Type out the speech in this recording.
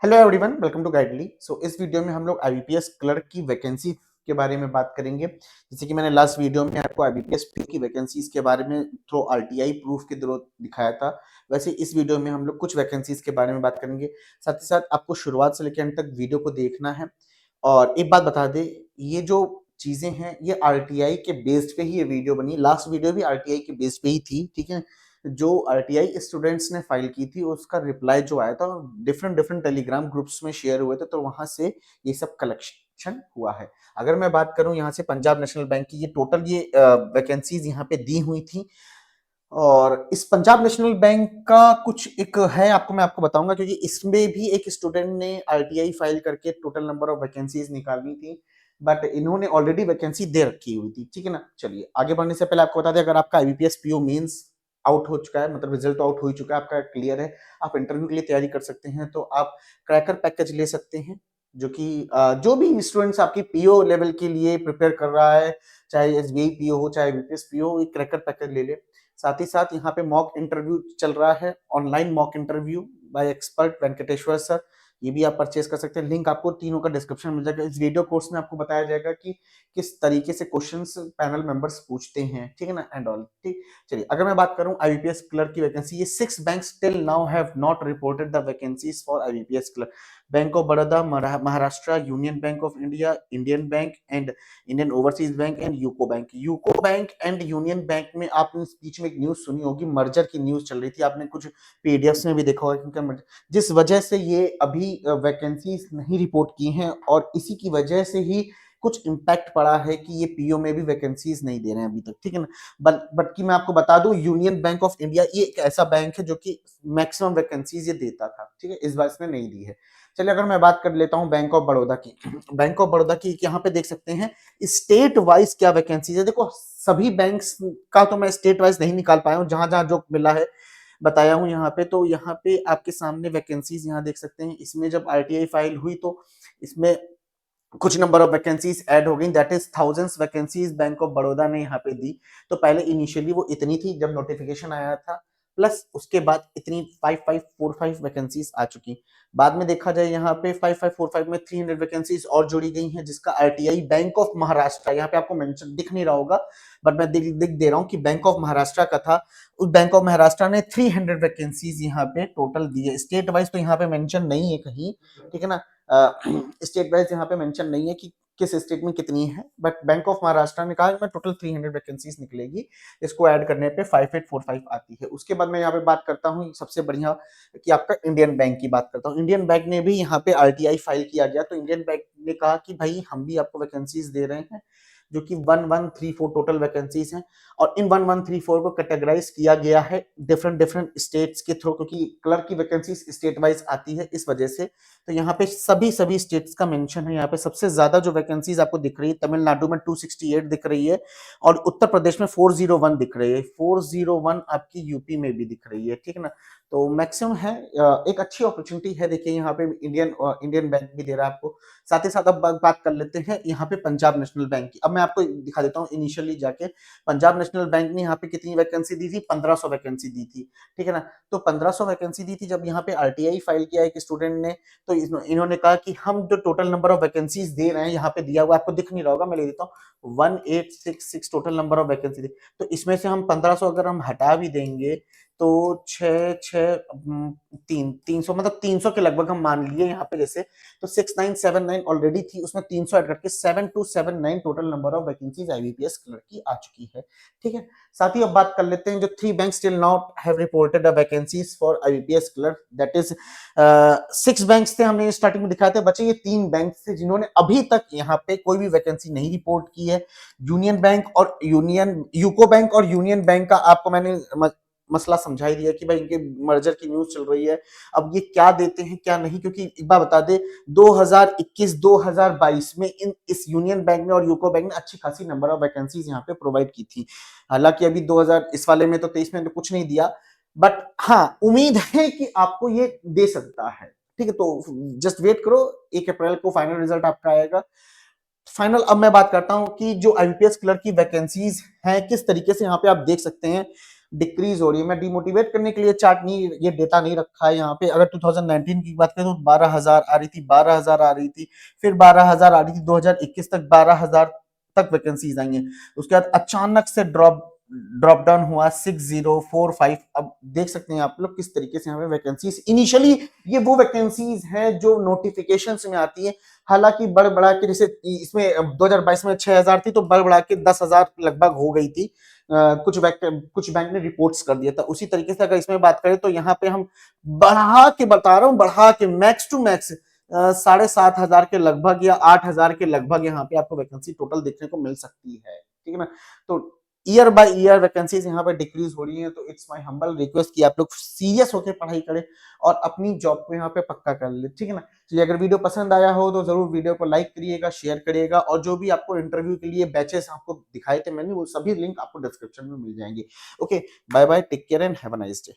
Hello everyone, welcome to Guidely. इस video में हम लोग आईबीपीएस क्लर्क की वैकेंसी के बारे में बात करेंगे। जैसे कि मैंने लास्ट वीडियो में आपको आईबीपीएस की वैकेंसीज के बारे में थ्रू आरटीआई प्रूफ के थ्रू दिखाया था, वैसे इस वीडियो में हम लोग कुछ वैकेंसीज के बारे में बात करेंगे। साथ ही साथ आपको शुरुआत से लेकर अंत तक वीडियो को देखना है। और एक बात बता दें, ये जो चीजें हैं ये आरटीआई के बेस्ड पे ही ये वीडियो बनी। लास्ट वीडियो भी आरटीआई के बेस पे ही थी, ठीक है। जो आरटीआई स्टूडेंट्स ने फाइल की थी उसका रिप्लाई जो आया था डिफरेंट डिफरेंट टेलीग्राम ग्रुप्स में शेयर हुए थे, तो वहां से ये सब कलेक्शन हुआ है। अगर मैं बात करूं यहाँ से पंजाब नेशनल बैंक की, ये टोटल ये वैकेंसीज यहाँ पे दी हुई थी। और इस पंजाब नेशनल बैंक का कुछ एक है, आपको मैं आपको बताऊंगा, क्योंकि इसमें भी एक स्टूडेंट ने आरटीआई फाइल करके टोटल नंबर ऑफ वैकेंसीज निकालनी थी, बट इन्होंने ऑलरेडी वैकेंसी दे रखी हुई थी, ठीक है ना। चलिए आगे बढ़ने से पहले आपको बता दें, अगर आपका आईबीपीएस पीओ मेंस आउट हो चुका है, मतलब रिजल्ट आउट हो चुका है, आपका क्लियर है, आप इंटरव्यू के लिए तैयारी कर सकते हैं, तो आप क्रैकर पैकेज ले सकते हैं। जो कि जो भी स्टूडेंट्स आपकी पीओ लेवल के लिए प्रिपेयर कर रहा है, चाहे एसबीआई पीओ हो चाहे आईबीपीएस पीओ हो, एक क्रैकर पैकेज ले ले। साथ ही साथ यहाँ पे मॉक इंटरव्यू चल रहा है, online mock interview by expert Venkateshwar sir, ये भी आप परचेज कर सकते हैं। लिंक आपको तीनों का डिस्क्रिप्शन में मिल जाएगा। इस वीडियो कोर्स में आपको बताया जाएगा कि किस तरीके से क्वेश्चंस पैनल मेंबर्स पूछते हैं, ठीक है ना, एंड ऑल। ठीक, चलिए अगर मैं बात करूं आईबीपीएस क्लर्क की वैकेंसी, ये 6 banks till now have not reported the vacancies for IBPS clerk. Bank of Baroda, Maharashtra, union bank of India, Indian bank and Indian overseas bank and UCO bank. UCO bank and union bank में आपने इस बीच में एक news सुनी होगी, merger की news चल रही थी, आपने कुछ पीडीएफ में भी देखा होगा, क्योंकि जिस वजह से ये अभी वैकेंसीज नहीं रिपोर्ट की हैं, और इसी की वजह से ही कुछ इम्पैक्ट पड़ा है कि ये पीओ में भी वैकेंसीज नहीं दे रहे हैं अभी तक, ठीक है ना। बट कि मैं आपको बता दूं, यूनियन बैंक ऑफ इंडिया ये एक ऐसा बैंक है जो कि मैक्सिमम वैकेंसीज ये देता था, ठीक है, इस बार इसने नहीं दी है। चलिए अगर मैं बात कर लेता हूं बैंक ऑफ बड़ौदा की। बैंक ऑफ बड़ौदा की यहाँ पे देख सकते हैं स्टेट वाइज क्या वैकेंसीज है। देखो सभी बैंक्स का तो मैं स्टेट वाइज नहीं निकाल पाया हूँ, जहां जहां जो मिला है बताया हूँ यहाँ पे। तो यहाँ पे आपके सामने वैकेंसीज यहाँ देख सकते हैं। इसमें जब आरटीआई फाइल हुई तो इसमें कुछ नंबर ऑफ वैकेंसीज ऐड हो गई, that is thousands vacancies bank of Baroda ने यहाँ पे दी। तो पहले इनिशियली वो इतनी थी जब नोटिफिकेशन आया था, प्लस उसके बाद इतनी 5545 वैकेंसीज आ चुकी। बाद में देखा जाए यहाँ पे 5545 में 300 वैकेंसीज और जोड़ी गई हैं, जिसका आरटीआई बैंक ऑफ महाराष्ट्र, यहाँ पे आपको मेंशन दिख नहीं रहा होगा बट मैं दिख दे रहा हूँ कि बैंक ऑफ महाराष्ट्र का था। उस बैंक ऑफ महाराष्ट्र ने 300 वैकेंसीज यहाँ पे टोटल दी है। स्टेट वाइज तो यहाँ पे मेंशन नहीं है कहीं, ठीक है ना। स्टेट वाइज यहाँ पे मेंशन नहीं है कि किस स्टेट में कितनी है, बट बैंक ऑफ महाराष्ट्र ने कहा मैं टोटल 300 वैकेंसीज निकलेगी, इसको ऐड करने पे 5845 आती है। उसके बाद मैं यहाँ पे बात करता हूँ सबसे बढ़िया कि आपका इंडियन बैंक की बात करता हूँ। इंडियन बैंक ने भी यहाँ पे आरटीआई फाइल किया गया, तो इंडियन बैंक ने कहा कि भाई हम भी आपको वैकेंसीज दे रहे हैं, जो कि 1134 टोटल वैकेंसीज हैं। और इन 1134 को कैटेगराइज किया गया है डिफरेंट डिफरेंट स्टेट्स के थ्रू, क्योंकि क्लर्क की वैकेंसीज स्टेट वाइज आती है इस वजह से। तो यहाँ पे सभी सभी स्टेट्स का मेंशन है। यहाँ पे सबसे ज्यादा जो वैकेंसीज आपको दिख रही है, तमिलनाडु में 268 दिख रही है, और उत्तर प्रदेश में 401 दिख रही है। 401 आपकी यूपी में भी दिख रही है, ठीक है ना। तो मैक्सिमम है, एक अच्छी अपॉर्चुनिटी है। देखिए यहाँ पे इंडियन बैंक भी दे रहा है आपको। साथ ही साथ अब बात कर लेते हैं यहाँ पे पंजाब नेशनल बैंक की। अब मैं आपको दिखा देता हूँ इनिशियली जाके पंजाब नेशनल बैंक ने यहाँ पे कितनी वैकेंसी दी थी, 1500 वैकेंसी दी थी, ठीक है ना। तो 1500 वैकेंसी दी थी जब यहाँ पे आरटीआई फाइल किया एक स्टूडेंट ने, तो इन्होंने कहा कि हम जो टोटल नंबर ऑफ वैकेंसीज दे रहे हैं, यहाँ पे दिया हुआ आपको दिख नहीं रहा होगा, मैं ले देता हूँ 1866 टोटल नंबर ऑफ वैकेंसी दी। तो इसमें से हम 1500 अगर हम हटा भी देंगे तो छः छः तीन 300, मतलब 300 के लगभग हम मान लिए यहाँ पे। जैसे तो 6979 ऑलरेडी थी, उसमें 300 ऐड करके 7279 total number of vacancies IBPS clerk की आ चुकी है, ठीक है। साथ ही अब बात कर लेते हैं जो 3 bank still not have reported the vacancies for IBPS clerk, that is 6 banks थे, हमने स्टार्टिंग में दिखाए थे। बचे ये 3 बैंक थे जिन्होंने अभी तक यहाँ पे कोई भी वैकेंसी नहीं रिपोर्ट की है। यूनियन बैंक और यूको बैंक और यूनियन बैंक का आपको मैंने मसला समझा ही दिया कि भाई इनके मर्जर की न्यूज चल रही है। अब ये क्या देते हैं क्या नहीं, क्योंकि एक बार बता दे 2021-2022 में इस यूनियन बैंक ने और यूको बैंक ने अच्छी खासी नंबर ऑफ वैकेंसीज यहाँ पे प्रोवाइड की थी। हालांकि अभी 2000 इस वाले में तो 23 में तो कुछ नहीं दिया, बट हाँ उम्मीद है कि आपको ये दे सकता है, ठीक है। तो जस्ट वेट करो, 1 अप्रैल को फाइनल रिजल्ट आपका आएगा। फाइनल अब मैं बात करता हूं कि जो आईबीपीएस क्लर्क की वैकेंसीज हैं किस तरीके से यहाँ पे आप देख सकते हैं। डिक्रीज हो रही है। मैं डिमोटिवेट करने के लिए चार्ट नहीं, ये डेटा नहीं रखा है यहाँ पे। अगर 2019 की बात करें तो 12,000 आ रही थी, 12,000 आ रही थी, फिर 12,000 आ रही थी, 2021 तक 12,000 तक वैकेंसीज आई हैं। उसके बाद अचानक से ड्रॉप डाउन हुआ 6045। अब देख सकते हैं आप लोग किस तरीके से यहाँ पे वैकेंसीज, इनिशियली ये वो वैकेंसीज हैं जो नोटिफिकेशन में आती है। हालांकि बढ़ बढ़ा के, जैसे इसमें 2022 में 6,000 थी, तो बढ़ बढ़ा के 10,000 लगभग हो गई थी। कुछ बैंक ने रिपोर्ट्स कर दिया था। उसी तरीके से अगर इसमें बात करें तो यहाँ पे हम बढ़ा के बता रहा हूँ, बढ़ा के मैक्स टू मैक्स 7,500 के लगभग या 8,000 के लगभग यहाँ पे आपको वैकेंसी टोटल देखने को मिल सकती है। ठीक है ना। तो ईयर बाय ईयर वैकेंसीज यहाँ पे डिक्रीज हो रही है। तो इट्स माय हम्बल रिक्वेस्ट कि आप लोग सीरियस होकर पढ़ाई करें और अपनी जॉब को यहाँ पे पक्का कर ले। ठीक है ना। तो अगर वीडियो पसंद आया हो तो जरूर वीडियो को लाइक करिएगा, शेयर करिएगा, और जो भी आपको इंटरव्यू के लिए बैचेस आपको दिखाए थे मैंने, वो सभी लिंक आपको डिस्क्रिप्शन में मिल जाएंगे। Okay, bye bye, take care and have a nice day.